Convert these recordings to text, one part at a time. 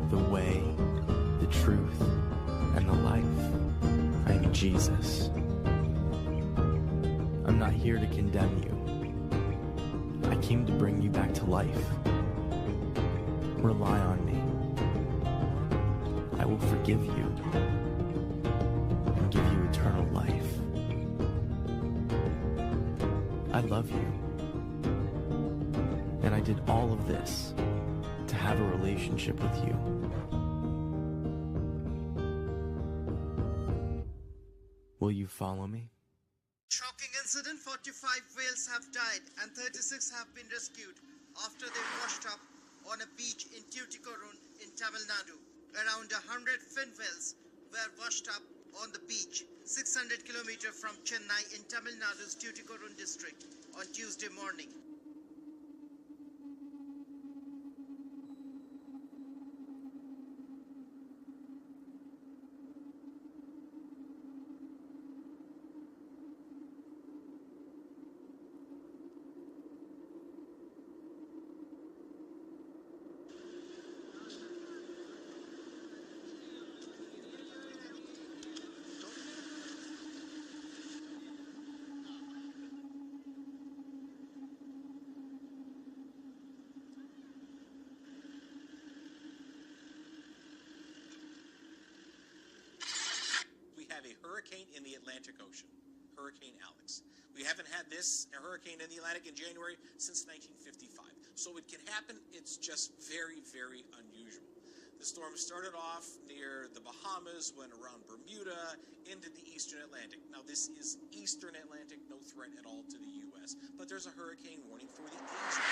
the way, the truth, and the life. I am Jesus. I'm not here to condemn you. I came to bring you back to life. Rely on me. I will forgive you and give you eternal life. I love you. And I did all of this to have a relationship with you. Will you follow me? Shocking incident, 45 whales have died and 36 have been rescued after they washed up on a beach in Tuticorin in Tamil Nadu. Around 100 fin whales were washed up on the beach 600 kilometers from Chennai in Tamil Nadu's Tuticorin district on Tuesday morning. Have a hurricane in the Atlantic Ocean, Hurricane Alex. We haven't had a hurricane in the Atlantic in January since 1955. So it can happen. It's just very, very unusual. The storm started off near the Bahamas, went around Bermuda, into the eastern Atlantic. Now this is eastern Atlantic, no threat at all to the U.S., but there's a hurricane warning for the Asian.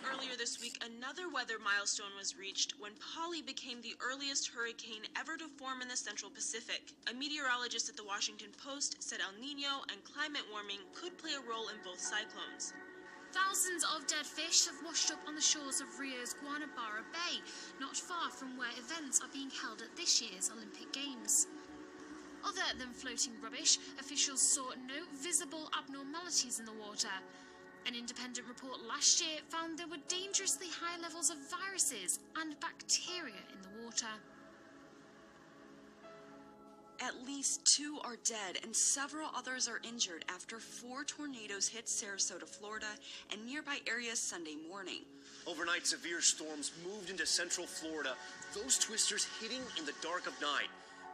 Earlier this week, another weather milestone was reached when Polly became the earliest hurricane ever to form in the Central Pacific. A meteorologist at the Washington Post said El Nino and climate warming could play a role in both cyclones. Thousands of dead fish have washed up on the shores of Rio's Guanabara Bay, not far from where events are being held at this year's Olympic Games. Other than floating rubbish, officials saw no visible abnormalities in the water. An independent report last year found there were dangerously high levels of viruses and bacteria in the water. At least 2 are dead and several others are injured after 4 tornadoes hit Sarasota, Florida, and nearby areas Sunday morning. Overnight, severe storms moved into central Florida, those twisters hitting in the dark of night.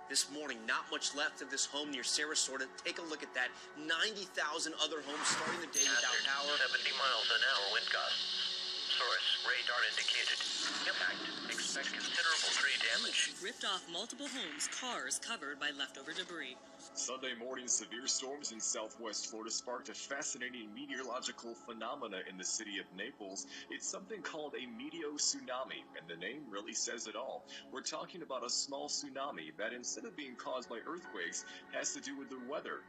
This morning, not much left of this home near Sarasota. Take a look at that. 90,000 other homes starting the day without power. 70 miles an hour wind gusts. Source, radar indicated. Impact. Expect considerable tree damage. Ripped off multiple homes, cars covered by leftover debris. Sunday morning, severe storms in southwest Florida sparked a fascinating meteorological phenomena in the city of Naples. It's something called a meteo-tsunami, and the name really says it all. We're talking about a small tsunami that, instead of being caused by earthquakes, has to do with the weather.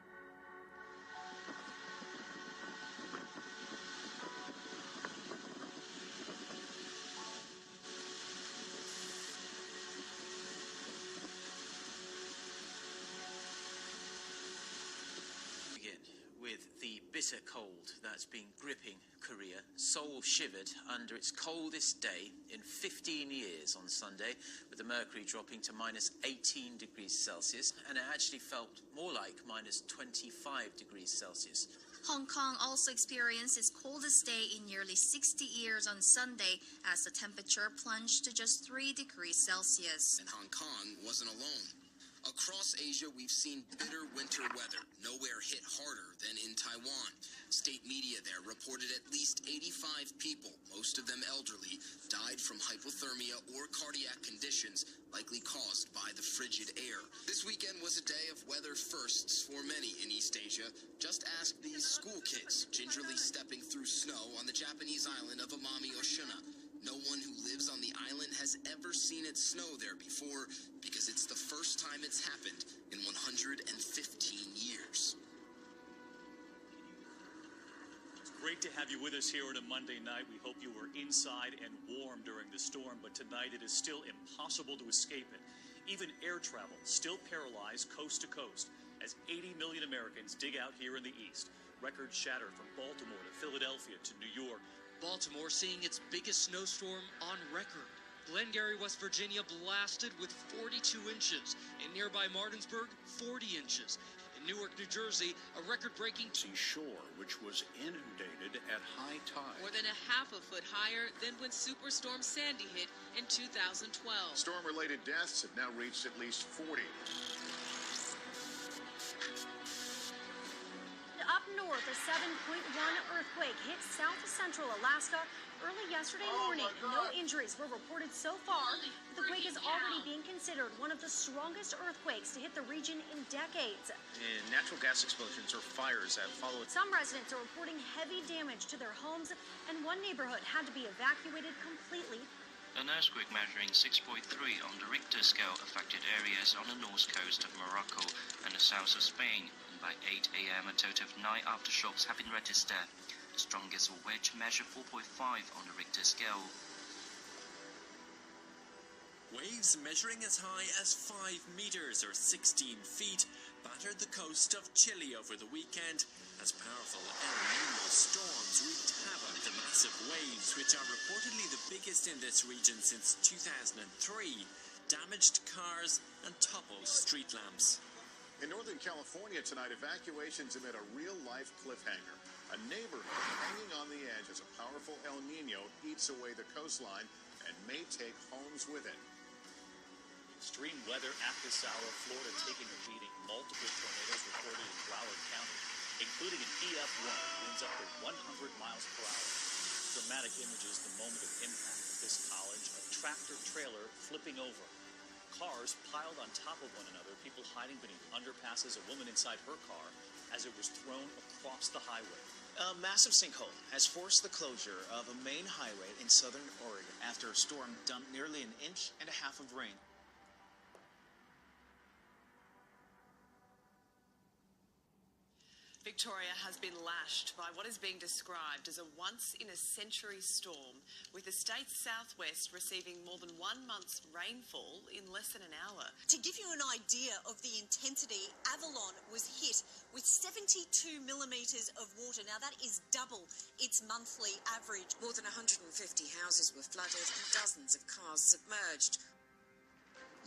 With the bitter cold that's been gripping Korea, Seoul shivered under its coldest day in 15 years on Sunday, with the mercury dropping to minus 18 degrees Celsius, and it actually felt more like minus 25 degrees Celsius. Hong Kong also experienced its coldest day in nearly 60 years on Sunday as the temperature plunged to just 3 degrees Celsius. And Hong Kong wasn't alone. Across Asia, we've seen bitter winter weather, nowhere hit harder than in Taiwan. State media there reported at least 85 people, most of them elderly, died from hypothermia or cardiac conditions likely caused by the frigid air. This weekend was a day of weather firsts for many in East Asia. Just ask these school kids gingerly stepping through snow on the Japanese island of Amami Oshuna. No one who lives on the island has ever seen it snow there before because it's the first time it's happened in 115 years. It's great to have you with us here on a Monday night. We hope you were inside and warm during the storm, but tonight it is still impossible to escape it. Even air travel still paralyzed coast to coast as 80 million Americans dig out here in the East. Records shattered from Baltimore to Philadelphia to New York. Baltimore seeing its biggest snowstorm on record. Glengarry, West Virginia, blasted with 42 inches. In nearby Martinsburg, 40 inches. In Newark, New Jersey, a record-breaking shore, which was inundated at high tide. More than a half a foot higher than when Superstorm Sandy hit in 2012. Storm-related deaths have now reached at least 40. Up north, a 7.1 earthquake hit south central Alaska early yesterday morning. No injuries were reported so far. The quake is already being considered one of the strongest earthquakes to hit the region in decades. And natural gas explosions or fires have followed. Some residents are reporting heavy damage to their homes, and one neighborhood had to be evacuated completely. An earthquake measuring 6.3 on the Richter scale affected areas on the north coast of Morocco and the south of Spain. By 8 a.m., a total of 9 aftershocks have been registered, the strongest of which measure 4.5 on the Richter scale. Waves measuring as high as 5 meters or 16 feet battered the coast of Chile over the weekend as powerful El Niño storms wreaked havoc. The massive waves, which are reportedly the biggest in this region since 2003, damaged cars and toppled street lamps. In Northern California tonight, evacuations amid a real-life cliffhanger. A neighborhood hanging on the edge as a powerful El Niño eats away the coastline and may take homes with it. Extreme weather at this hour, Florida taking a beating. Multiple tornadoes reported in Broward County, including an EF1, winds up to 100 miles per hour. Dramatic images the moment of impact at this college, a tractor trailer flipping over. Cars piled on top of one another, people hiding beneath underpasses, a woman inside her car as it was thrown across the highway. A massive sinkhole has forced the closure of a main highway in southern Oregon after a storm dumped nearly 1.5 inches of rain. Victoria has been lashed by what is being described as a once-in-a-century storm, with the state's southwest receiving more than 1 month's rainfall in less than an hour. To give you an idea of the intensity, Avalon was hit with 72 millimetres of water. Now, that is double its monthly average. More than 150 houses were flooded and dozens of cars submerged.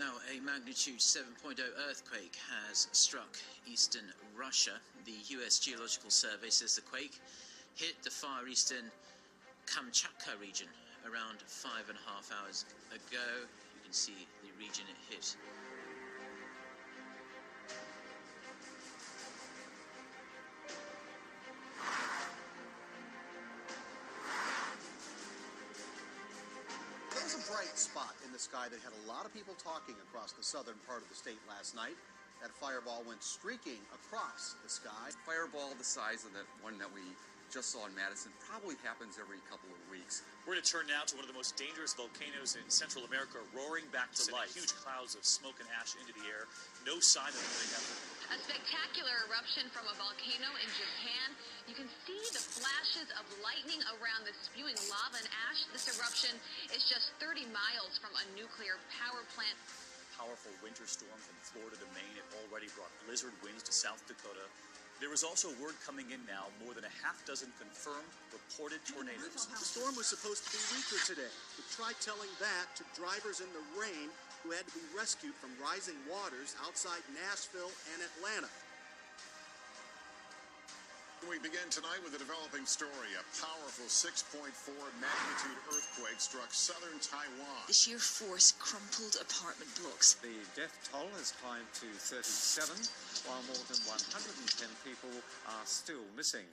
Now, a magnitude 7.0 earthquake has struck eastern Russia. The U.S. Geological Survey says the quake hit the far eastern Kamchatka region around 5.5 hours ago. You can see the region it hit. There was a bright spot in the sky that had a lot of people talking across the southern part of the state last night. That fireball went streaking across the sky. Fireball the size of the one that we just saw in Madison probably happens every couple of weeks. We're going to turn now to one of the most dangerous volcanoes in Central America, roaring back to life. Huge clouds of smoke and ash into the air. No sign of anything happening. A spectacular eruption from a volcano in Japan. You can see the flashes of lightning around the spewing lava and ash. This eruption is just 30 miles from a nuclear power plant. Powerful winter storm from Florida to Maine. It already brought blizzard winds to South Dakota. There is also word coming in now, more than a half dozen confirmed reported tornadoes. The storm was supposed to be weaker today, but try telling that to drivers in the rain who had to be rescued from rising waters outside Nashville and Atlanta. We begin tonight with a developing story. A powerful 6.4 magnitude earthquake struck southern Taiwan. The sheer force crumpled apartment blocks. The death toll has climbed to 37, while more than 110 people are still missing.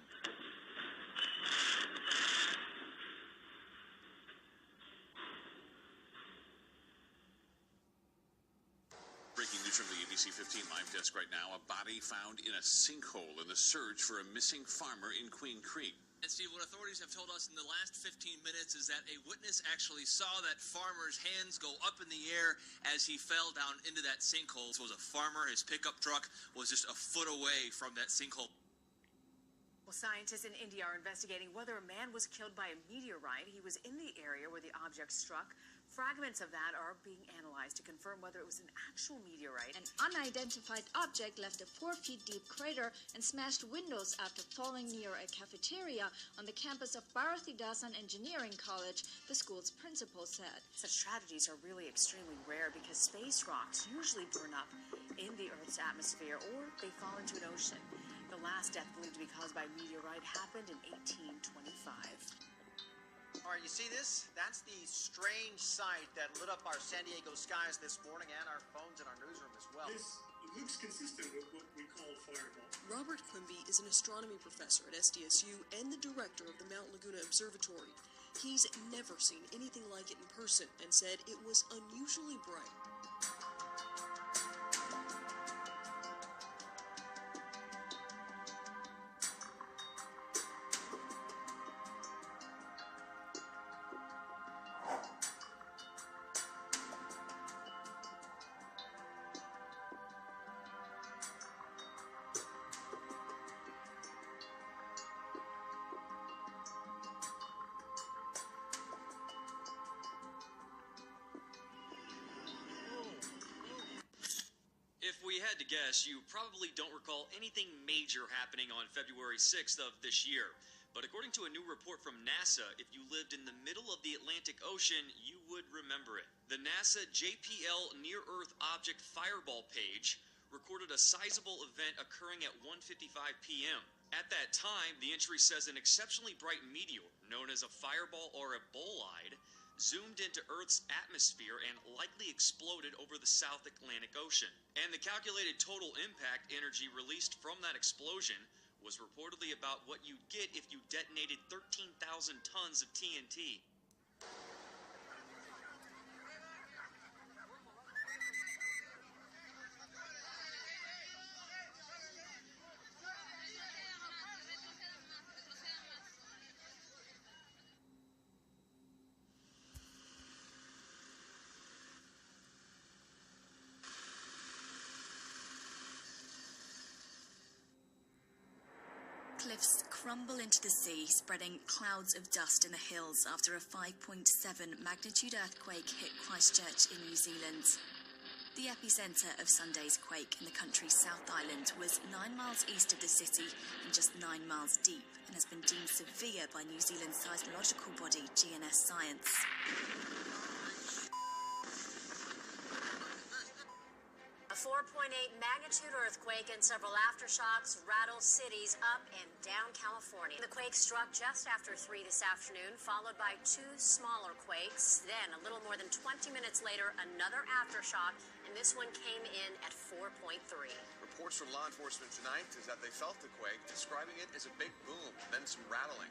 Breaking news from the ABC 15 live desk right now. A body found in a sinkhole in the search for a missing farmer in Queen Creek. And Steve, what authorities have told us in the last 15 minutes is that a witness actually saw that farmer's hands go up in the air as he fell down into that sinkhole. This was a farmer. His pickup truck was just a foot away from that sinkhole. Well, scientists in India are investigating whether a man was killed by a meteorite. He was in the area where the object struck. Fragments of that are being analyzed to confirm whether it was an actual meteorite. An unidentified object left a 4-foot-deep crater and smashed windows after falling near a cafeteria on the campus of Bharathidasan Engineering College, the school's principal said. Such tragedies are really extremely rare because space rocks usually burn up in the Earth's atmosphere or they fall into an ocean. The last death believed to be caused by a meteorite happened in 1825. All right, you see this? That's the strange sight that lit up our San Diego skies this morning and our phones in our newsroom as well. This looks consistent with what we call fireball. Robert Quimby is an astronomy professor at SDSU and the director of the Mount Laguna Observatory. He's never seen anything like it in person and said it was unusually bright. If we had to guess, you probably don't recall anything major happening on February 6th of this year. But according to a new report from NASA, if you lived in the middle of the Atlantic Ocean, you would remember it. The NASA JPL Near-Earth Object Fireball page recorded a sizable event occurring at 1:55 p.m. At that time, the entry says an exceptionally bright meteor, known as a fireball or a bolide, zoomed into Earth's atmosphere and likely exploded over the South Atlantic Ocean. And the calculated total impact energy released from that explosion was reportedly about what you'd get if you detonated 13,000 tons of TNT. Cliffs crumble into the sea, spreading clouds of dust in the hills after a 5.7 magnitude earthquake hit Christchurch in New Zealand. The epicentre of Sunday's quake in the country's South Island was 9 miles east of the city and just 9 miles deep, and has been deemed severe by New Zealand's seismological body GNS Science. A 4.8 magnitude earthquake and several aftershocks rattled cities up and down California. The quake struck just after 3 this afternoon, followed by 2 smaller quakes. Then, a little more than 20 minutes later, another aftershock, and this one came in at 4.3. Reports from law enforcement tonight is that they felt the quake, describing it as a big boom, then some rattling.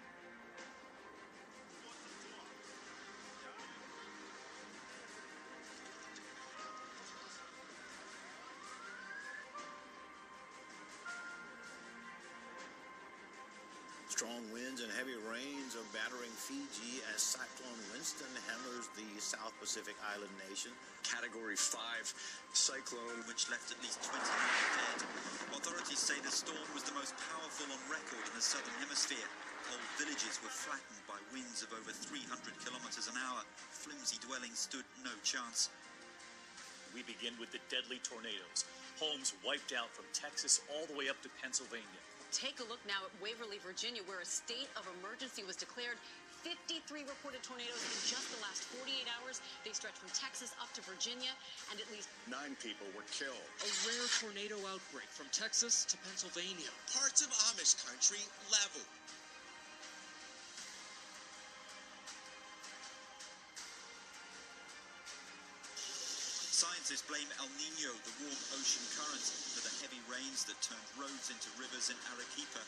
Strong winds and heavy rains are battering Fiji as Cyclone Winston hammers the South Pacific island nation. Category 5 cyclone, which left at least 20 people dead. Authorities say the storm was the most powerful on record in the southern hemisphere. Whole villages were flattened by winds of over 300 kilometers an hour. Flimsy dwellings stood no chance. We begin with the deadly tornadoes. Homes wiped out from Texas all the way up to Pennsylvania. Take a look now at Waverly, Virginia, where a state of emergency was declared. 53 reported tornadoes in just the last 48 hours. They stretch from Texas up to Virginia, and at least 9 people were killed. A rare tornado outbreak from Texas to Pennsylvania. Parts of Amish country leveled. Scientists blame El Nino, the warm ocean current, for the heavy rains that turned roads into rivers in Arequipa.